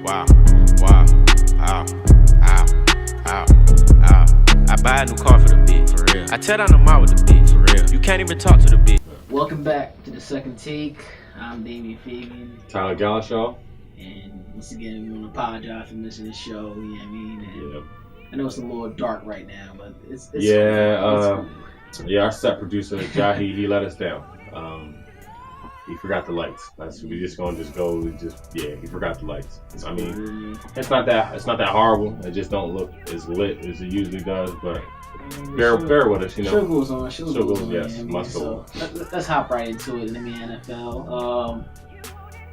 Wow, wow, ow, ow, ow, ow. I buy a new car for the bitch. For real. I tear down the mall with the bitch. For real. You can't even talk to the bitch. Welcome back to the second take. I'm Damian Fabian. Tyler Gallishaw. And once again, we want to apologize for missing the show. You know what I mean? And Yep. I know it's a little dark right now, but it's Yeah, cool. Yeah, our set producer, Jahi, he let us down. He forgot the lights. He forgot the lights. I mean, it's not that horrible. It just don't look as lit as it usually does, but bear with us, you know. Show goes on. Show goes on. Yes, you know must so let's hop right into it in the NFL.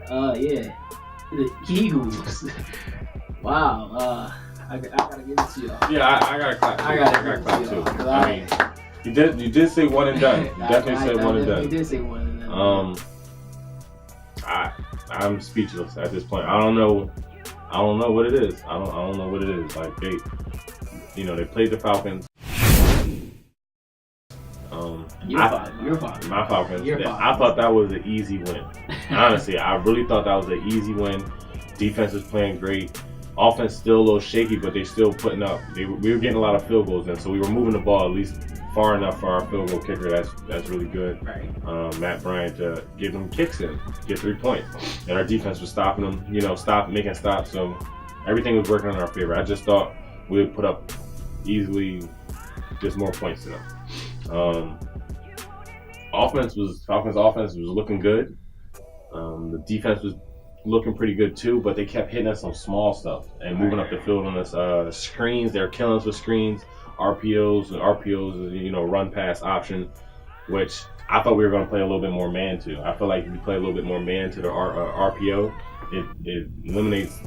Yeah, the Eagles. Wow. I gotta give it to y'all. Yeah, I gotta clap. I gotta clap too. I mean, you did say one and done. You definitely said one and done. You did say one and done. I'm speechless at this point. I don't know what it is. I don't know what it is. Like they played the Falcons. Your father. My Falcons. Your Yeah, father. I thought that was an easy win. Honestly, I really thought that was an easy win. Defense was playing great. Offense still a little shaky, but they still putting up. We were getting a lot of field goals in, so we were moving the ball at least far enough for our field goal kicker. That's really good. Right. Matt Bryant to give them kicks in, get 3 points, and our defense was stopping them. Making stops. So everything was working in our favor. I just thought we would put up easily just more points to them. Falcons offense was looking good. The defense was looking pretty good too, but they kept hitting us on small stuff and moving up the field on us. Screens, they're killing us with screens, RPOs is run pass option, which I thought we were going to play a little bit more man to. I feel like if you play a little bit more man to the RPO, it eliminates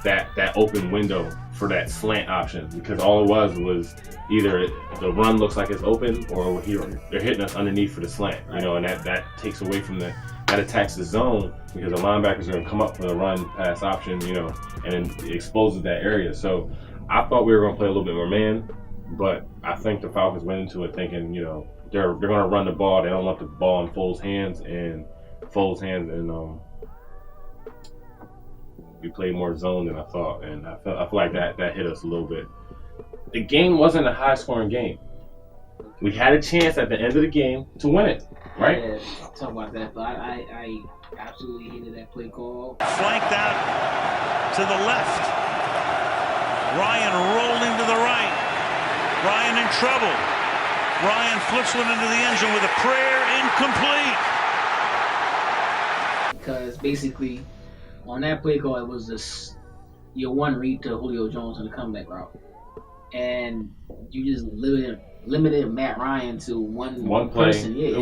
that open window for that slant option, because all it was either the run looks like it's open or they're hitting us underneath for the slant, and that takes away from that attacks the zone, because the linebackers are going to come up for the run pass option, and then it exposes that area. So I thought we were going to play a little bit more man, but I think the Falcons went into it thinking, they're going to run the ball. They don't want the ball in Foles' hands, and we played more zone than I thought, and I feel like that hit us a little bit. The game wasn't a high-scoring game. We had a chance at the end of the game to win it, right? Yeah, talk about that, but I absolutely hated that play call. Flanked out to the left. Ryan rolling to the right. Ryan in trouble. Ryan flips one into the end zone with a prayer, incomplete. Because basically, on that play call, it was just your one read to Julio Jones on the comeback route, and you just limited Matt Ryan to one play. person. Yeah, it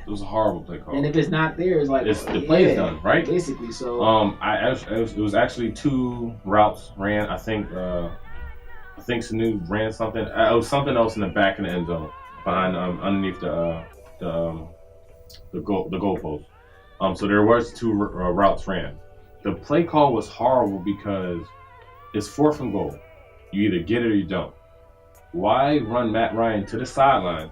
was a horrible play call. And if it's not there, it's like the play's done, right? Basically, so it was actually 2 routes ran. I think Sanu ran something. It was something else in the back of the end zone, behind underneath the goalpost. So there was 2 routes ran. The play call was horrible because it's 4th and goal. You either get it or you don't. Why run Matt Ryan to the sideline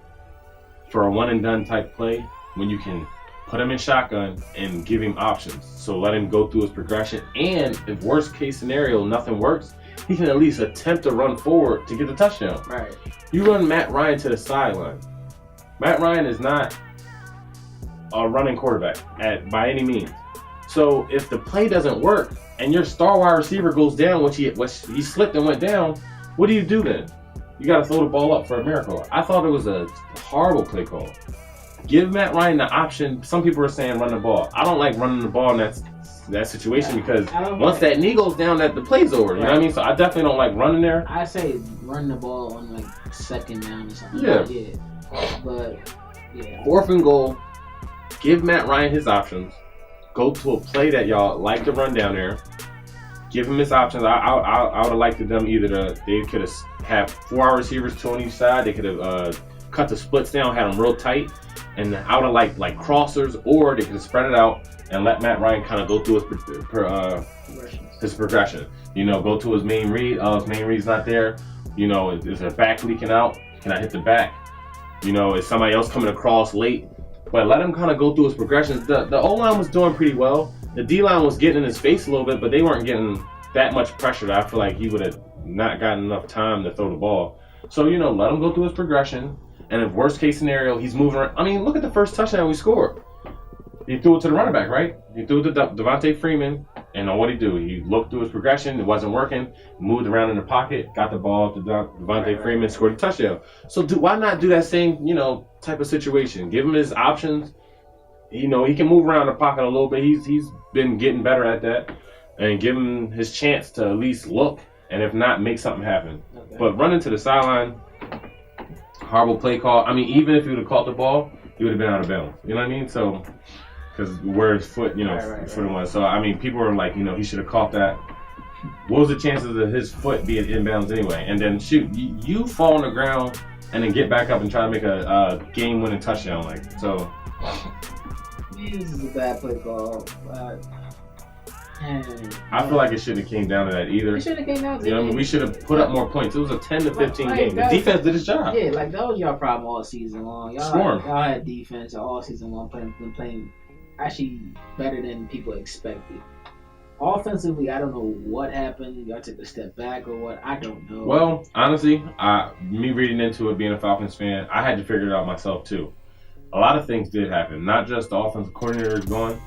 for a one and done type play when you can put him in shotgun and give him options? So let him go through his progression, and if worst case scenario nothing works, he can at least attempt to run forward to get the touchdown. Right. You run Matt Ryan to the sideline. Matt Ryan is not a running quarterback by any means. So if the play doesn't work and your star wide receiver goes down, which he slipped and went down, what do you do then? You got to throw the ball up for a miracle. I thought it was a horrible play call. Give Matt Ryan the option. Some people are saying run the ball. I don't like running the ball in that situation, because once that knee goes down, that the play's over. You know what I mean? So I definitely don't like running there. I say run the ball on like 2nd down or something. Yeah. But yeah. 4th and goal. Give Matt Ryan his options. Go to a play that y'all like to run down there. Give him his options. I would have liked them they could have 4 receivers, 2 on each side. They could have cut the splits down, had them real tight, and I would have liked like crossers, or they could have spread it out and let Matt Ryan kind of go through his progression. Go to his main read. His main read's not there. Is there back leaking out? Can I hit the back? Is somebody else coming across late? But let him kind of go through his progressions. The O-line was doing pretty well. the D-line was getting in his face a little bit, but they weren't getting that much pressure that I feel like he would have not gotten enough time to throw the ball. So, you know, let him go through his progression. And if worst case scenario, he's moving around. I mean, look at the first touchdown we scored. He threw it to the running back, right? He threw it to Devontae Freeman. And what did he do? He looked through his progression. It wasn't working. Moved around in the pocket. Got the ball to Devontae Freeman. Scored a touchdown. So why not do that same, you know, type of situation? Give him his options. You know, he can move around the pocket a little bit. He's been getting better at that. And give him his chance to at least look. And if not, make something happen. Okay. But running to the sideline, horrible play call. I mean, even if he would have caught the ball, he would have been out of bounds. You know what I mean? So, because where his foot, you know, foot was. So, I mean, people were like, you know, he should have caught that. What was the chances of his foot being inbounds anyway? And then, shoot, you fall on the ground and then get back up and try to make a game-winning touchdown. Like, so. This is a bad play call. I feel like it shouldn't have came down to that either. It shouldn't have came down to that. You know, I mean, we should have put up more points. It was a 10 to 15 game. The defense did its job. Yeah, like that was y'all problem all season long. Y'all had defense all season long, playing actually better than people expected. Offensively, I don't know what happened. Y'all took a step back or what. I don't know. Well, honestly, me reading into it, being a Falcons fan, I had to figure it out myself too. A lot of things did happen. Not just the offensive coordinator is gone.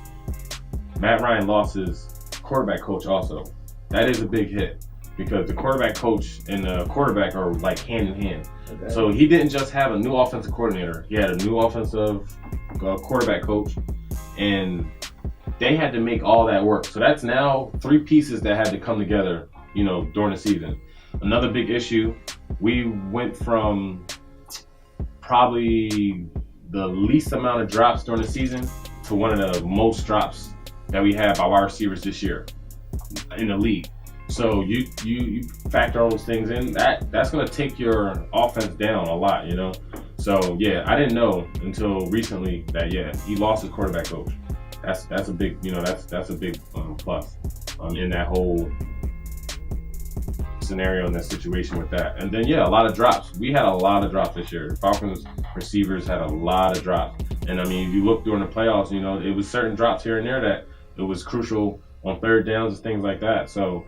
Matt Ryan lost his quarterback coach also. That is a big hit because the quarterback coach and the quarterback are like hand in hand. Okay. So he didn't just have a new offensive coordinator. He had a new offensive quarterback coach, and they had to make all that work. So that's now 3 pieces that had to come together, you know, during the season. Another big issue, we went from probably the least amount of drops during the season to one of the most drops that we have by wide receivers this year in the league. So you factor all those things in, that's going to take your offense down a lot, you know. So yeah, I didn't know until recently that he lost his quarterback coach. That's a big, you know, that's a big plus in that whole scenario, in that situation with that. And then a lot of drops. We had a lot of drops this year. The Falcons receivers had a lot of drops. And I mean, if you look during the playoffs, you know, it was certain drops here and there that it was crucial on third downs and things like that. So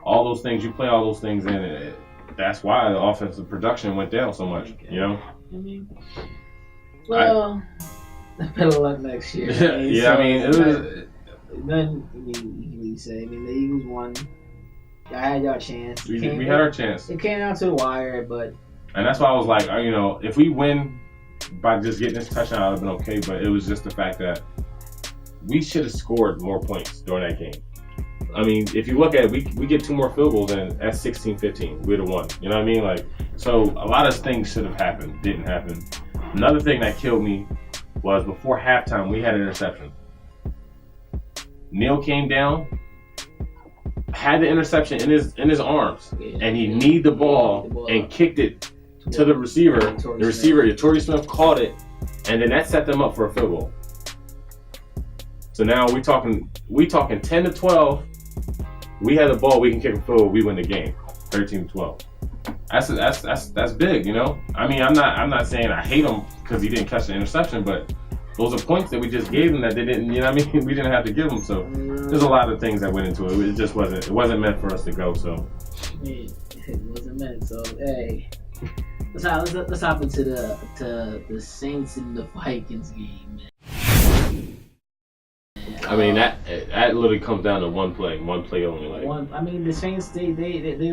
all those things, you play all those things in, that's why the offensive production went down so much, you know? I mean, well, better luck next year. Yeah, I mean, it was... Nothing, I mean, you can really say. I mean, the Eagles won. Y'all had y'all chance. We had our chance. It came down to the wire, but... And that's why I was like, you know, if we win by just getting this touchdown, I would have been okay. But it was just the fact that we should have scored more points during that game. I mean, if you look at it, we get 2 more field goals and at 16-15, we'd have won. You know what I mean? Like, so a lot of things should have happened, didn't happen. Another thing that killed me was before halftime, we had an interception. Neil came down, had the interception in his arms, and he kneed the ball and kicked it to the receiver. The receiver, Torrey Smith, caught it, and then that set them up for a field goal. So now we talking 10 to 12. We had the ball, we can kick a field goal, we win the game, 13-12. That's big, you know. I mean, I'm not saying I hate him because he didn't catch the interception, but those are points that we just gave them that they didn't, you know what I mean? We didn't have to give them. So there's a lot of things that went into it. It just wasn't meant for us to go. So it wasn't meant. So hey, let's hop into the Saints and the Vikings game, man. I mean, that literally comes down to one play only. Like I mean, the Saints they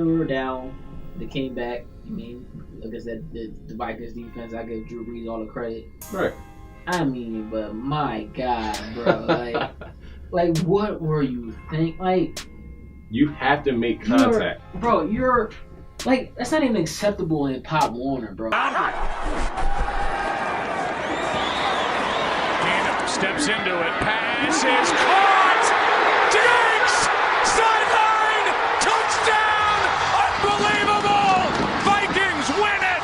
were down, they came back. I mean, like I said, the Vikings defense, I give Drew Brees all the credit. Right. I mean, but my God, bro, like what were you thinking? Like, you have to make contact, You're like, that's not even acceptable in Pop Warner, bro. Keenum steps into it. Pass is caught. Diggs, sideline, touchdown! Unbelievable! Vikings win it.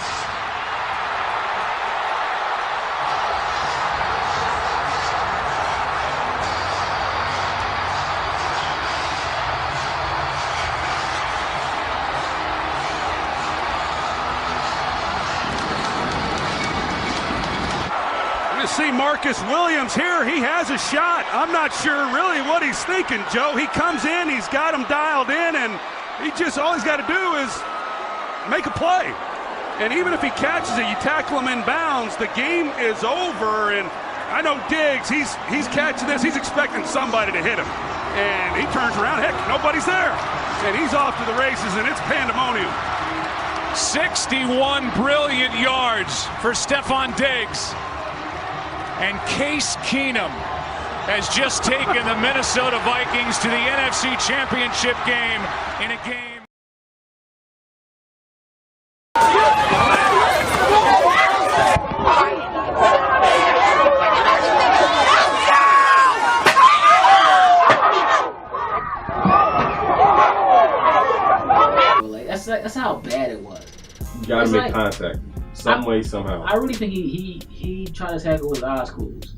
to see Marcus Williams here. He has a shot. I'm not sure really what he's thinking, Joe. He comes in, he's got him dialed in, and all he's got to do is make a play. And even if he catches it, you tackle him in bounds, the game is over. And I know Diggs, he's catching this. He's expecting somebody to hit him. And he turns around, heck, nobody's there. And he's off to the races, and it's pandemonium. 61 brilliant yards for Stephon Diggs. And Case Keenum has just taken the Minnesota Vikings to the NFC Championship game in a game. That's how bad it was. You gotta make contact some way, somehow. I really think he tried to tackle with his eyes closed.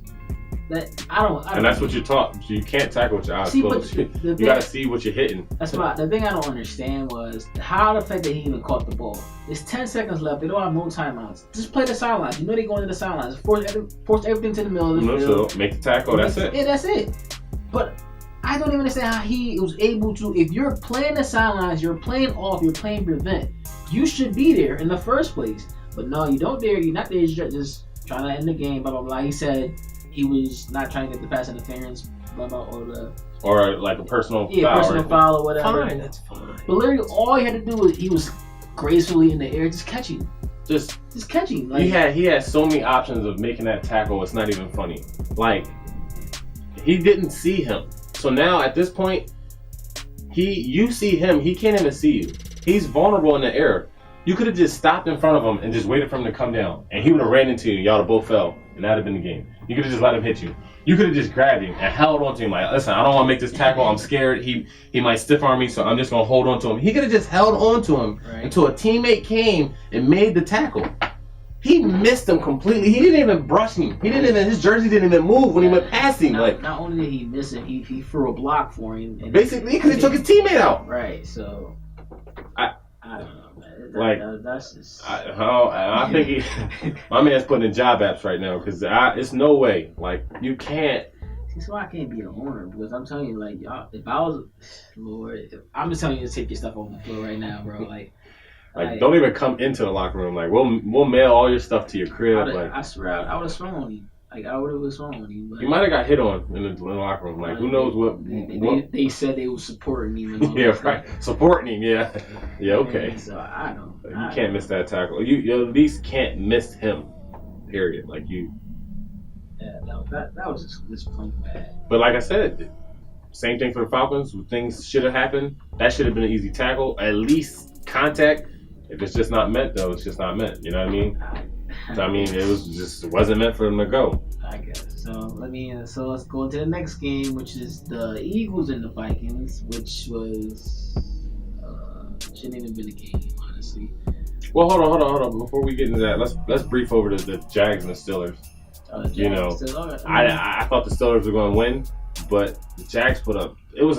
And that's what you're taught. So you can't tackle with your eyes closed. You gotta see what you're hitting. That's why the thing I don't understand was how the fact that he even caught the ball. There's 10 seconds left. They don't have no timeouts. Just play the sidelines. You know they're going to the sidelines. Force everything to the middle of the field. So make the tackle. That's it. Yeah, that's it. But I don't even understand how he was able to. If you're playing the sidelines, you're playing off, you're playing prevent. You should be there in the first place. But no, you don't dare. You're not there. You're just trying to end the game. Blah blah blah. He said he was not trying to get the pass interference. Blah blah or like a personal foul or whatever. Fine, that's fine. But literally, all he had to do was he was gracefully in the air, just catching. Just catching. Like, he had so many options of making that tackle. It's not even funny. Like he didn't see him. So now at this point, you see him, he can't even see you. He's vulnerable in the air. You could have just stopped in front of him and just waited for him to come down, and he would have ran into you. Y'all would have both fell, and that'd have been the game. You could have just let him hit you. You could have just grabbed him and held on to him like, listen, I don't want to make this tackle. I'm scared. He might stiff arm me, so I'm just gonna hold on to him. He could have just held on to him until a teammate came and made the tackle. He missed him completely. He didn't even brush him. His jersey didn't even move when he went past him. Not only did he miss him, he threw a block for him. And basically, because he took his teammate out. Right. So I don't know, man. That's just. I think my man's putting in job apps right now because it's no way. Like you can't. That's why I can't be the owner, because I'm telling you, like, y'all, if I was, Lord, I'm just telling you to take your stuff off the floor right now, bro. Like, don't even come into the locker room. Like, we'll mail all your stuff to your crib. I swear, I would have swung on you. Like, I would have swung on you. But you might have got hit on in the locker room. Like, who knows what? They said they were supporting him. Yeah, right. Supporting him. Yeah. Yeah. Okay. So I don't. You can't miss that tackle. You at least can't miss him. Period. Like you. Yeah, that was just plain bad. But like I said, same thing for the Falcons. Things should have happened. That should have been an easy tackle. At least contact. If it's just not meant, though, it's just not meant. You know what I mean? It wasn't meant for them to go. I guess. So let's go into the next game, which is the Eagles and the Vikings, which was shouldn't even been a game, honestly. Well, hold on. Before we get into that, let's brief over the Jags and the Steelers. I thought the Steelers were going to win, but the Jags put up. It was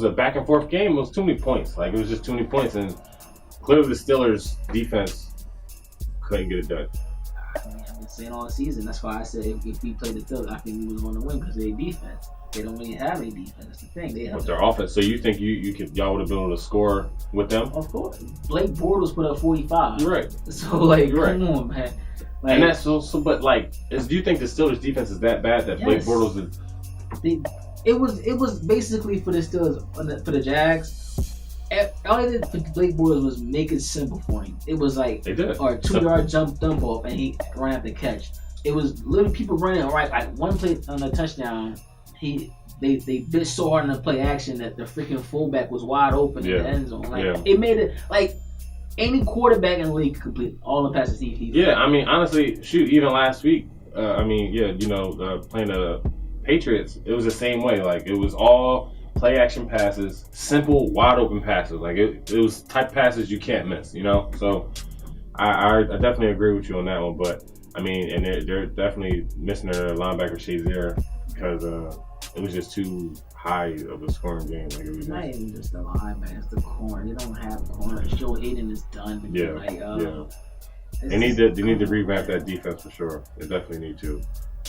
a back and forth game. It was too many points. Like, it was just too many points, and clearly the Steelers defense couldn't get it done. I've been saying all season. That's why I said if we played the Steelers, I think we was going to win because of their defense. They don't really have any defense. That's the thing. They have with their offense. So you think y'all would have been able to score with them? Of course. Blake Bortles put up 45. You're right. So come on, man. Like, and that's so. But like, do you think the Steelers defense is that bad that Blake Bortles is? It was basically for the Steelers, for the Jags. All they did for Blake Bortles was make it simple for him. It was like a 2-yard dump off, and he ran out the catch. It was literally people running like one play on a touchdown. They bit so hard in the play action that the freaking fullback was wide open in the end zone. It made it like any quarterback in the league could complete all the passes he. Yeah, I mean, honestly, even last week, playing the Patriots, it was the same way. Like, it was all play action passes, simple, wide open passes. Like, it was type passes you can't miss, you know? So, I definitely agree with you on that one. But, I mean, and they're definitely missing their linebacker Shazier because it was just too high of a scoring game. Like, it was not even just the linebacker, it's the corner. They don't have corners. Joe Hayden is done. Yeah. They need to revamp that defense for sure. They definitely need to.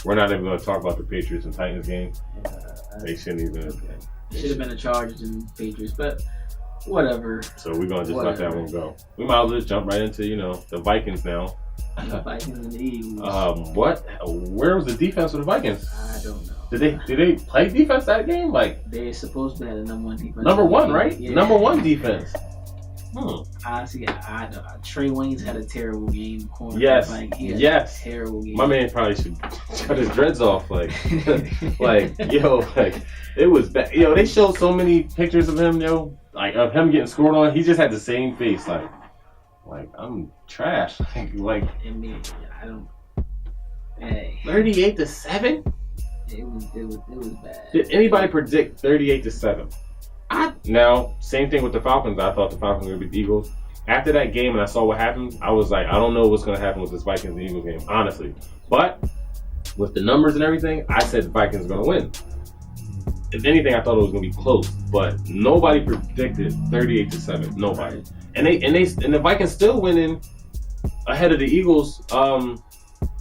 We're not even going to talk about the Patriots and Titans game. They shouldn't even. It should have been the Chargers and Patriots, but whatever. So we're going to just let that one go. We might as well just jump right into, the Vikings now. The Vikings and the Eagles. What? Where was the defense of the Vikings? I don't know. Did they play defense that game? Like, they supposed to have the number one defense. Number one, right? Yeah. Number one defense. Honestly, I Trey Waynes had a terrible game. Yes. He had a terrible game. My man probably should cut his dreads off. Like, it was bad. They showed so many pictures of him, like of him getting scored on. He just had the same face, like I'm trash. Like, I mean, I don't. Hey, 38-7. it was bad. Did anybody predict 38-7? Now, same thing with the Falcons. I thought the Falcons were going to beat the Eagles. After that game and I saw what happened, I was like, I don't know what's going to happen with this Vikings and Eagles game, honestly. But with the numbers and everything, I said the Vikings are going to win. If anything, I thought it was going to be close, but nobody predicted 38-7. Nobody. And the Vikings still winning ahead of the Eagles.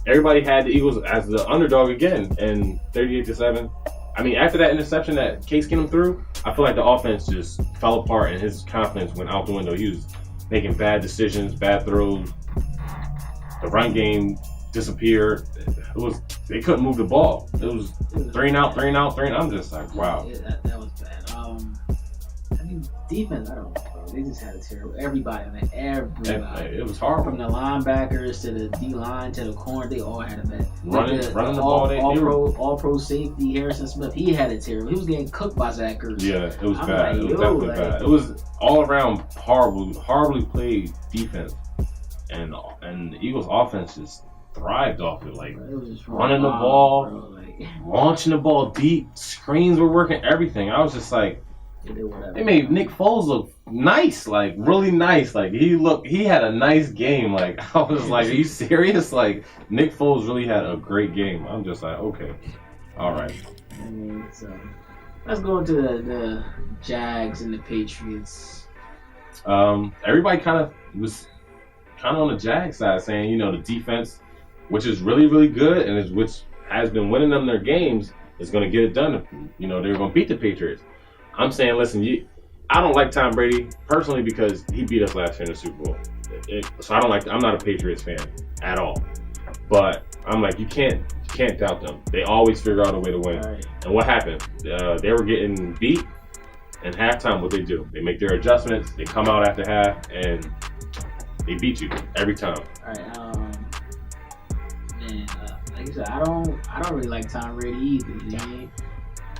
Everybody had the Eagles as the underdog again, and 38-7. I mean, after that interception that Case Keenum threw, I feel like the offense just fell apart and his confidence went out the window. He was making bad decisions, bad throws. The run game disappeared. They couldn't move the ball. It was 3 and out. I'm just like, wow. Yeah, that was bad. I mean, defense, I don't know. They just had a terrible. Everybody. It was horrible. From the linebackers to the D-line to the corner, they all had a bad. Running the ball. All pro safety Harrison Smith, he had a terrible. He was getting cooked by Zach Ertz. Yeah, it was bad. It was definitely bad. It was all around horribly played defense, and the Eagles' offense just thrived off it. Like, it was just running the ball, launching the ball deep, screens were working, everything. I was just like. They made Nick Foles look nice, like really nice. Like he had a nice game. Like, I was like, are you serious? Like, Nick Foles really had a great game. I'm just like, okay, all right. I mean, so let's go into the Jags and the Patriots. Everybody was on the Jags side, saying the defense, which is really really good and which has been winning them their games, is going to get it done. They're going to beat the Patriots. I'm saying, listen, I don't like Tom Brady personally because he beat us last year in the Super Bowl. So I'm not a Patriots fan at all. But I'm like, you can't doubt them. They always figure out a way to win. Right. And what happened? They were getting beat, and halftime, what they do? They make their adjustments. They come out after half, and they beat you every time. All right. Man, like I said, I don't really like Tom Brady either. You know what I mean?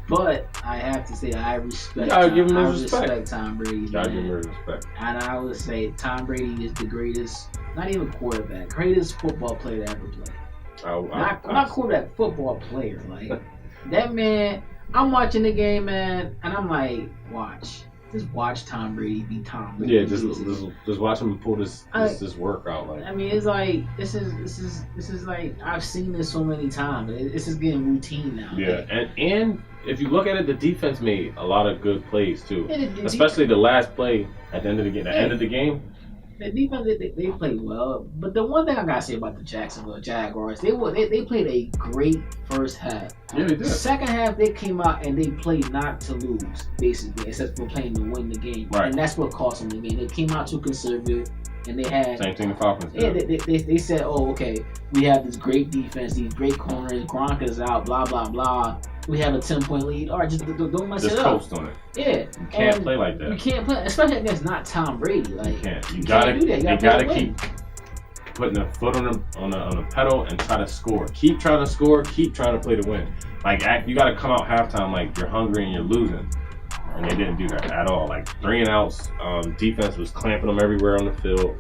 But I have to say, I respect Tom Brady. Gotta give him his respect. And I would say Tom Brady is the greatest, not even quarterback, greatest football player to ever play. Not quarterback, football player. Like, that man, I'm watching the game, man, and I'm like, just watch Tom Brady be Tom Brady. Yeah, just watch him pull this workout. Like, I mean, it's like this is like I've seen this so many times. It's just getting routine now. Yeah, and if you look at it, the defense made a lot of good plays too, especially the last play at the end of the game. End of the game. The defense, they played well, but the one thing I gotta say about the Jacksonville Jaguars, they played a great first half. Yeah, they did. Second half, they came out and they played not to lose, basically, except for playing to win the game. Right. And that's what cost them the game. They came out too conservative, and they had same thing the Falcons did. Yeah, they said, oh, okay, we have this great defense, these great corners, Gronk is out, blah blah blah. We have a 10-point lead. All right, just don't mess it up. Just coast on it. Yeah, you can't play like that. You can't play, especially against not Tom Brady. Like, you can't. You gotta keep putting a foot on the pedal and try to score. Keep trying to score. Keep trying to play to win. Like, you gotta come out halftime like you're hungry and you're losing. And they didn't do that at all. Like, 3 and outs. Defense was clamping them everywhere on the field,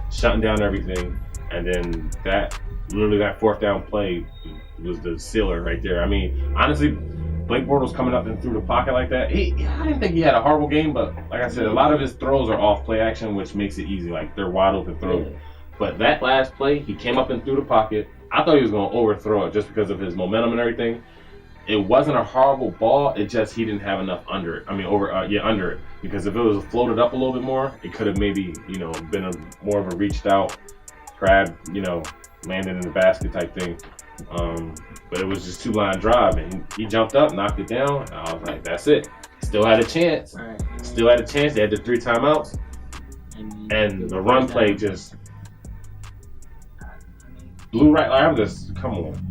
shutting down everything, and then that fourth down play was the sealer right there. I mean, honestly, Blake Bortles coming up and through the pocket like that, I didn't think he had a horrible game, but like I said, a lot of his throws are off play action, which makes it easy. Like, they're wide open throws. Yeah. But that last play, he came up and through the pocket. I thought he was going to overthrow it just because of his momentum and everything. It wasn't a horrible ball. It just he didn't have enough under it. I mean, under it. Because if it was floated up a little bit more, it could have maybe, been more of a reached out grab, landed in the basket type thing. But it was just 2-line drive, and he jumped up, knocked it down. And I was like, that's it. Still had a chance. Right. Still had a chance. They had the 3 timeouts, and the run play just blew right. Like, I'm just, come on.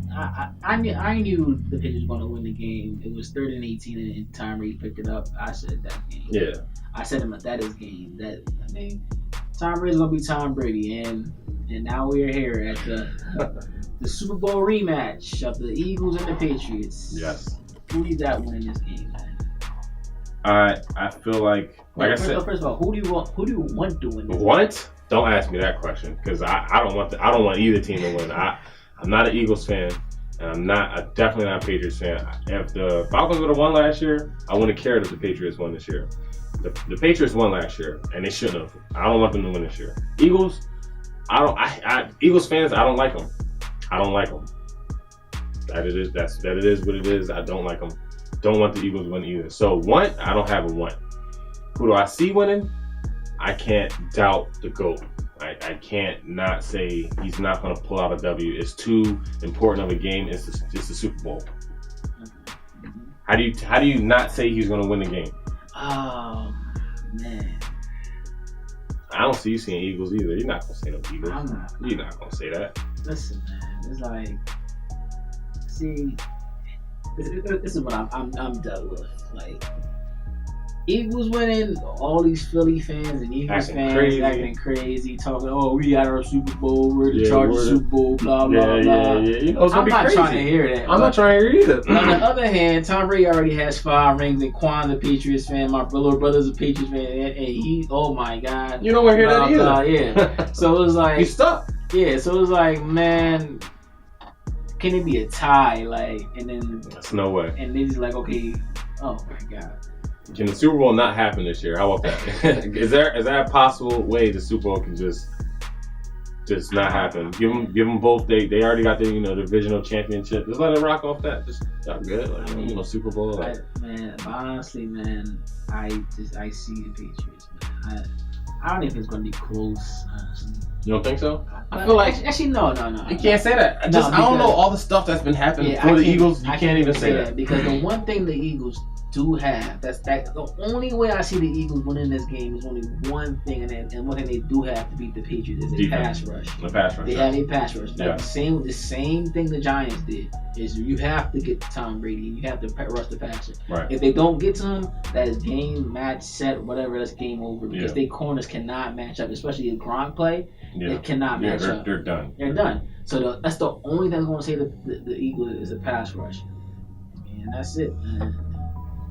I knew the Pacers were going to win the game. It was 3rd and 18, and Tom Brady picked it up. I said that game. Yeah. I said that is game. Tom Brady's going to be Tom Brady, and now we are here at the Super Bowl rematch of the Eagles and the Patriots. Yes. Who do you got winning this game, man? I feel like I said. First of all, who do you want to win this game? What? Don't ask me that question, because I don't want either team to win. I'm not an Eagles fan, and I'm definitely not a Patriots fan. If the Falcons would have won last year, I wouldn't have cared if the Patriots won this year. The Patriots won last year, and they shouldn't have. I don't want them to win this year. Eagles, Eagles fans, I don't like them. I don't like them. That it is what it is. I don't like them. Don't want the Eagles to win either. So I don't have a want. Who do I see winning? I can't doubt the GOAT. I can't not say he's not going to pull out a W. It's too important of a game. It's the Super Bowl. How do you not say he's going to win the game? Oh man, I don't see you saying Eagles either. You're not going to say no Eagles. I'm not. You're not going to say that. Listen, man, it's like, see, this is what I'm done with. Like, Eagles winning, all these Philly fans and Eagles fans acting crazy, talking, oh, we got our Super Bowl, we're the Chargers Super Bowl, blah, blah, blah. Yeah. You know, it's I'm not crazy. trying to hear that. I'm not trying to hear it either. On the other hand, Tom Brady already has 5 rings, and Quan's a Patriots fan, my little brother's a Patriots fan, and he, oh my God. You don't want to hear that either. Blah, yeah. So it was like, he's stuck. Yeah, so it was like, man, can it be a tie? Like, and then That's no way. And then he's like, okay, oh my God. Can the Super Bowl not happen this year? How about that? Is there a possible way the Super Bowl can just not happen? Give them both. They already got the divisional championship. Just let it rock off that. Just got good. Like, Super Bowl. Like. Honestly, man, I see the Patriots, man. I don't think it's gonna be close. Honestly. You don't think so? I feel like actually no. You can't say that. I don't know all the stuff that's been happening for the Eagles. You can't even say that because the one thing the Eagles do have the only way I see the Eagles winning this game is only one thing, and one thing they do have to beat the Patriots is a pass rush. The pass rush. They have a pass rush. Yeah. The same thing the Giants did is you have to get to Tom Brady. You have to rush the passer. Right. If they don't get to him, that is game, match, set, whatever. That's game over because their corners cannot match up, especially if Gronk play. Yeah. It cannot match up. They're done. They're done. So that's the only thing I'm going to say that the Eagles is a pass rush, and that's it, man.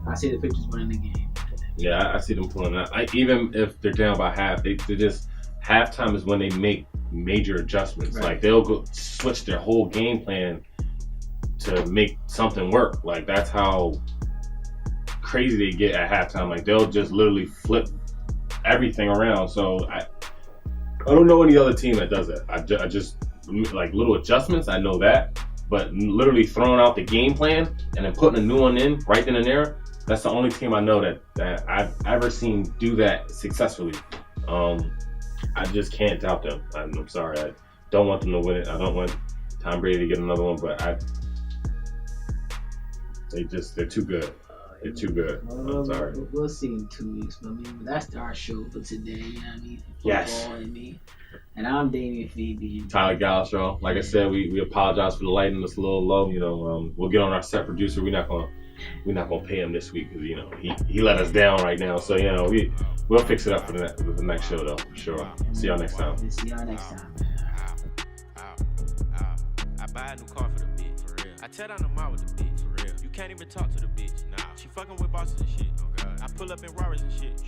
I see the Patriots winning the game. Yeah, I see them pulling out. Even if they're down by half, they just halftime is when they make major adjustments. Right. Like they'll go switch their whole game plan to make something work. Like that's how crazy they get at halftime. Like they'll just literally flip everything around. So I don't know any other team that does that. I just like little adjustments. I know that, but literally throwing out the game plan and then putting a new one in right then and there. That's the only team I know that I've ever seen do that successfully. I just can't doubt them. I'm sorry. I don't want them to win it. I don't want Tom Brady to get another one, but they're too good. They're too good. I'm sorry. We'll see in 2 weeks. I mean, that's our show for today. You know what I mean? Yes. And I'm Damian Phoebe. Tyler Galistro. Like I said, we apologize for the lighting that's a little low. We'll get on our set producer. We're not gonna pay him this week because he let us down right now. So we'll fix it up for the next show though, for sure. See y'all next time. I buy a new car for the bitch, for real. I tear down the mall with the bitch, for real. You can't even talk to the bitch. Nah. She fucking with bosses and shit. Oh God. I pull up in Rarers and shit.